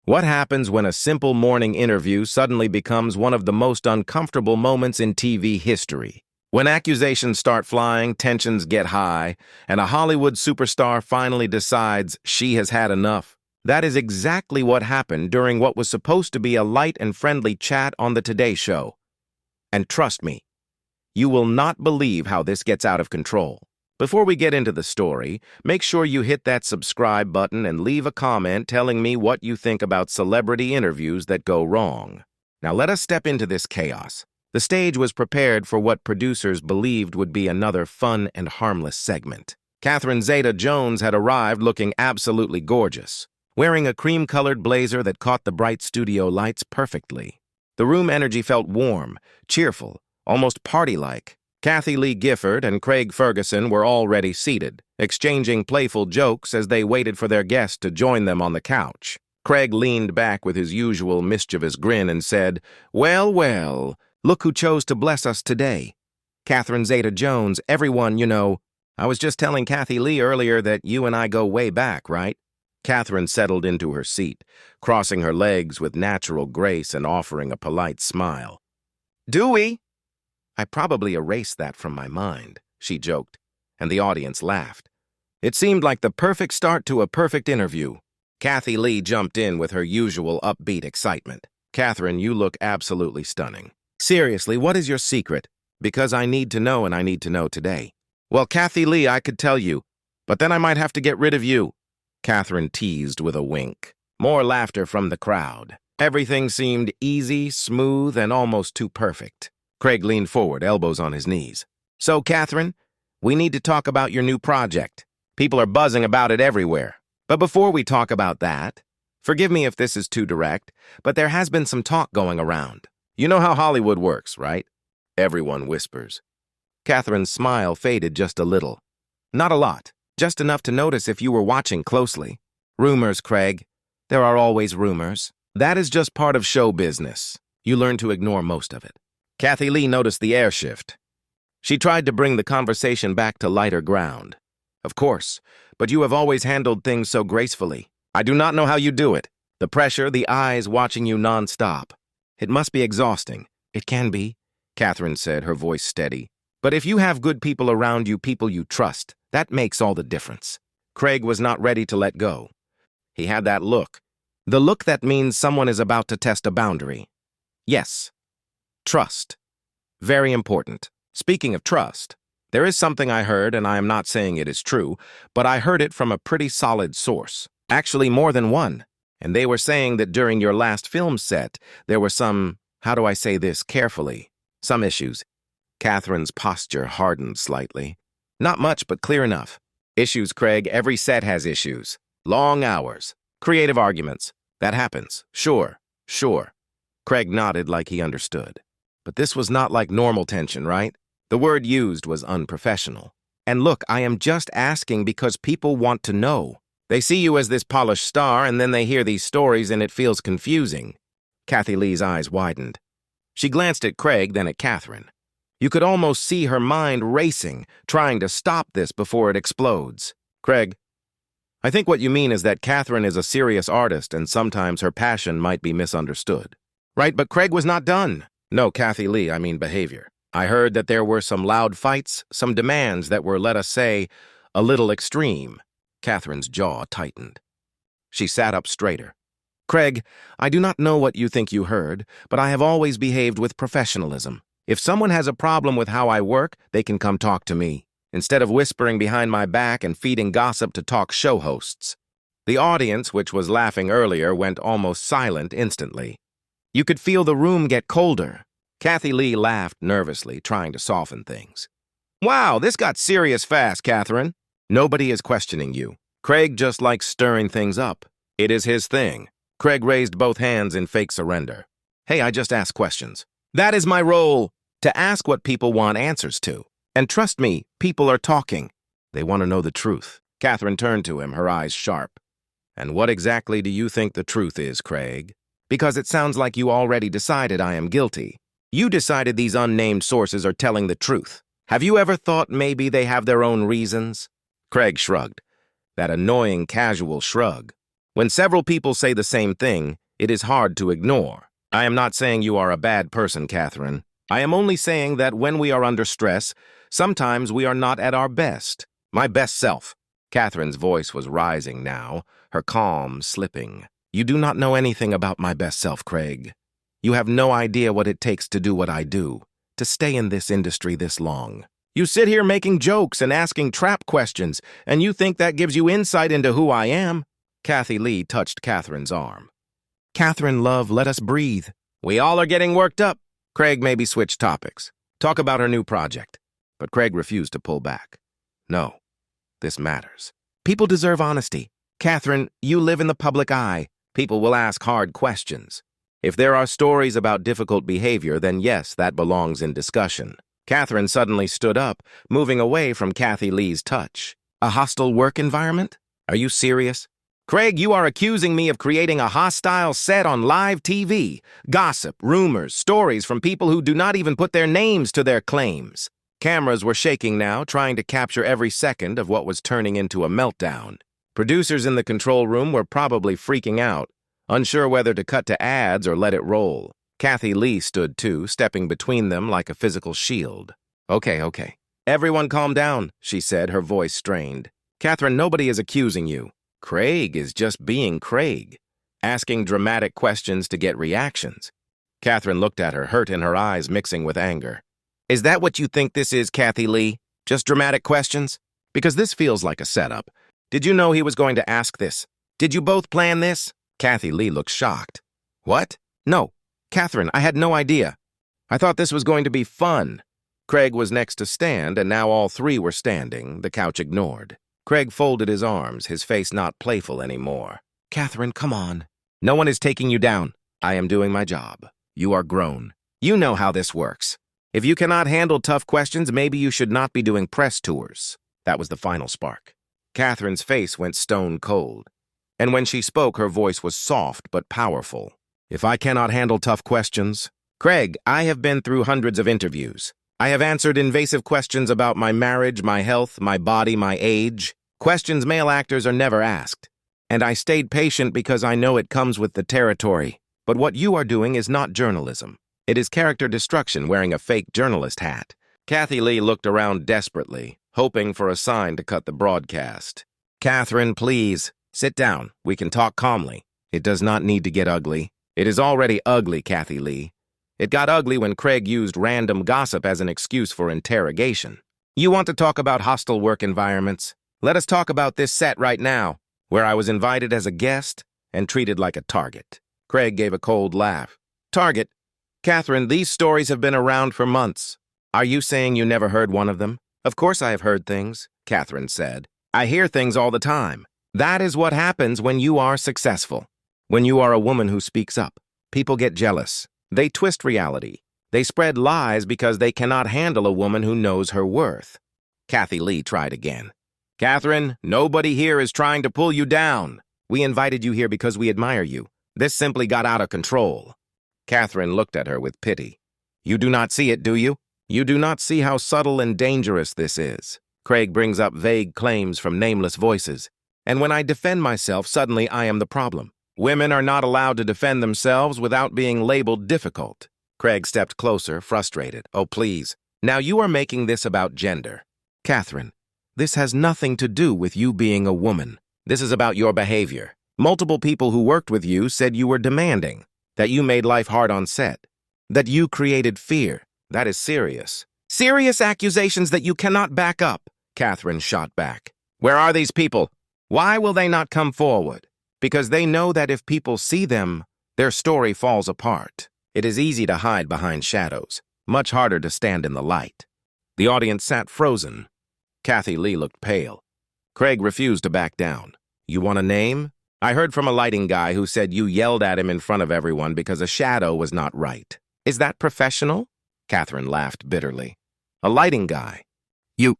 What happens when a simple morning interview suddenly becomes one of the most uncomfortable moments in TV history? When accusations start flying, tensions get high, and a Hollywood superstar finally decides she has had enough. That is exactly what happened during what was supposed to be a light and friendly chat on the Today Show. And trust me, you will not believe how this gets out of control. Before we get into the story, make sure you hit that subscribe button and leave a comment telling me what you think about celebrity interviews that go wrong. Now let us step into this chaos. The stage was prepared for what producers believed would be another fun and harmless segment. Catherine Zeta Jones had arrived looking absolutely gorgeous, wearing a cream-colored blazer that caught the bright studio lights perfectly. The room energy felt warm, cheerful, almost party-like. Kathie Lee Gifford and Craig Ferguson were already seated, exchanging playful jokes as they waited for their guest to join them on the couch. Craig leaned back with his usual mischievous grin and said, "Well, well, look who chose to bless us today. Catherine Zeta Jones, everyone, you know. I was just telling Kathie Lee earlier that you and I go way back, right?" Catherine settled into her seat, crossing her legs with natural grace and offering a polite smile. "Do we?" "I probably erased that from my mind," she joked, and the audience laughed. It seemed like the perfect start to a perfect interview. Kathie Lee jumped in with her usual upbeat excitement. "Catherine, you look absolutely stunning. Seriously, what is your secret? Because I need to know, and I need to know today." "Well, Kathie Lee, I could tell you, but then I might have to get rid of you," Catherine teased with a wink. More laughter from the crowd. Everything seemed easy, smooth, and almost too perfect. Craig leaned forward, elbows on his knees. "So, Catherine, we need to talk about your new project. People are buzzing about it everywhere. But before we talk about that, forgive me if this is too direct, but there has been some talk going around. You know how Hollywood works, right?" Everyone whispers. Catherine's smile faded just a little. "Not a lot, just enough to notice if you were watching closely. Rumors, Craig. There are always rumors. That is just part of show business. You learn to ignore most of it." Kathie Lee noticed the air shift. She tried to bring the conversation back to lighter ground. "Of course, but you have always handled things so gracefully. I do not know how you do it. The pressure, the eyes watching you non-stop. It must be exhausting." "It can be," Catherine said, her voice steady. "But if you have good people around you, people you trust, that makes all the difference." Craig was not ready to let go. He had that look. The look that means someone is about to test a boundary. Yes. Trust. Very important. Speaking of trust, there is something I heard, and I am not saying it is true, but I heard it from a pretty solid source. Actually, more than one. And they were saying that during your last film set, there were some, how do I say this carefully, some issues. Catherine's posture hardened slightly. "Not much, but clear enough." "Issues, Craig. Every set has issues. Long hours. Creative arguments. That happens. Sure. Craig nodded like he understood. But this was not like normal tension, right? The word used was unprofessional. "And look, I am just asking because people want to know. They see you as this polished star, and then they hear these stories, and it feels confusing." Kathie Lee's eyes widened. She glanced at Craig, then at Catherine. You could almost see her mind racing, trying to stop this before it explodes. "Craig, I think what you mean is that Catherine is a serious artist, and sometimes her passion might be misunderstood." "Right, but Craig was not done." "No, Kathie Lee, I mean behavior. I heard that there were some loud fights, some demands that were, let us say, a little extreme." Catherine's jaw tightened. She sat up straighter. "Craig, I do not know what you think you heard, but I have always behaved with professionalism. If someone has a problem with how I work, they can come talk to me, instead of whispering behind my back and feeding gossip to talk show hosts." The audience, which was laughing earlier, went almost silent instantly. You could feel the room get colder. Kathie Lee laughed nervously, trying to soften things. "Wow, this got serious fast, Catherine." "Nobody is questioning you. Craig just likes stirring things up. It is his thing." Craig raised both hands in fake surrender. "Hey, I just ask questions. That is my role, to ask what people want answers to. And trust me, people are talking. They want to know the truth." Catherine turned to him, her eyes sharp. "And what exactly do you think the truth is, Craig? Because it sounds like you already decided I am guilty. You decided these unnamed sources are telling the truth. Have you ever thought maybe they have their own reasons?" Craig shrugged. That annoying casual shrug. When several people say the same thing, it is hard to ignore. I am not saying you are a bad person, Catherine. I am only saying that when we are under stress, sometimes we are not at our best. My best self. Catherine's voice was rising now, her calm slipping. You do not know anything about my best self, Craig. You have no idea what it takes to do what I do, to stay in this industry this long. You sit here making jokes and asking trap questions, and you think that gives you insight into who I am? Kathie Lee touched Catherine's arm. Catherine, love, let us breathe. We all are getting worked up. Craig maybe switch topics. Talk about her new project. But Craig refused to pull back. No, this matters. People deserve honesty. Catherine, you live in the public eye. People will ask hard questions. If there are stories about difficult behavior, then yes, that belongs in discussion. Catherine suddenly stood up, moving away from Kathie Lee's touch. A hostile work environment? Are you serious? Craig, you are accusing me of creating a hostile set on live TV. Gossip, rumors, stories from people who do not even put their names to their claims. Cameras were shaking now, trying to capture every second of what was turning into a meltdown. Producers in the control room were probably freaking out, unsure whether to cut to ads or let it roll. Kathie Lee stood too, stepping between them like a physical shield. Okay. Everyone calm down, she said, her voice strained. Catherine, nobody is accusing you. Craig is just being Craig, asking dramatic questions to get reactions. Catherine looked at her, hurt in her eyes mixing with anger. Is that what you think this is, Kathie Lee? Just dramatic questions? Because this feels like a setup. Did you know he was going to ask this? Did you both plan this? Kathie Lee looked shocked. What? No. Catherine, I had no idea. I thought this was going to be fun. Craig was next to stand, and now all three were standing, the couch ignored. Craig folded his arms, his face not playful anymore. Catherine, come on. No one is taking you down. I am doing my job. You are grown. You know how this works. If you cannot handle tough questions, maybe you should not be doing press tours. That was the final spark. Catherine's face went stone cold. And when she spoke, her voice was soft but powerful. If I cannot handle tough questions... Craig, I have been through hundreds of interviews. I have answered invasive questions about my marriage, my health, my body, my age. Questions male actors are never asked. And I stayed patient because I know it comes with the territory. But what you are doing is not journalism. It is character destruction wearing a fake journalist hat. Kathie Lee looked around desperately, hoping for a sign to cut the broadcast. Catherine, please, sit down. We can talk calmly. It does not need to get ugly. It is already ugly, Kathie Lee. It got ugly when Craig used random gossip as an excuse for interrogation. You want to talk about hostile work environments? Let us talk about this set right now, where I was invited as a guest and treated like a target. Craig gave a cold laugh. Target? Catherine, these stories have been around for months. Are you saying you never heard one of them? Of course I have heard things, Catherine said. I hear things all the time. That is what happens when you are successful. When you are a woman who speaks up, people get jealous. They twist reality. They spread lies because they cannot handle a woman who knows her worth. Kathie Lee tried again. Catherine, nobody here is trying to pull you down. We invited you here because we admire you. This simply got out of control. Catherine looked at her with pity. You do not see it, do you? You do not see how subtle and dangerous this is. Craig brings up vague claims from nameless voices. And when I defend myself, suddenly I am the problem. Women are not allowed to defend themselves without being labeled difficult. Craig stepped closer, frustrated. Oh, please. Now you are making this about gender. Catherine, this has nothing to do with you being a woman. This is about your behavior. Multiple people who worked with you said you were demanding, that you made life hard on set, that you created fear. That is serious. Serious accusations that you cannot back up, Catherine shot back. Where are these people? Why will they not come forward? Because they know that if people see them, their story falls apart. It is easy to hide behind shadows, much harder to stand in the light. The audience sat frozen. Kathie Lee looked pale. Craig refused to back down. You want a name? I heard from a lighting guy who said you yelled at him in front of everyone because a shadow was not right. Is that professional? Catherine laughed bitterly. A lighting guy. You...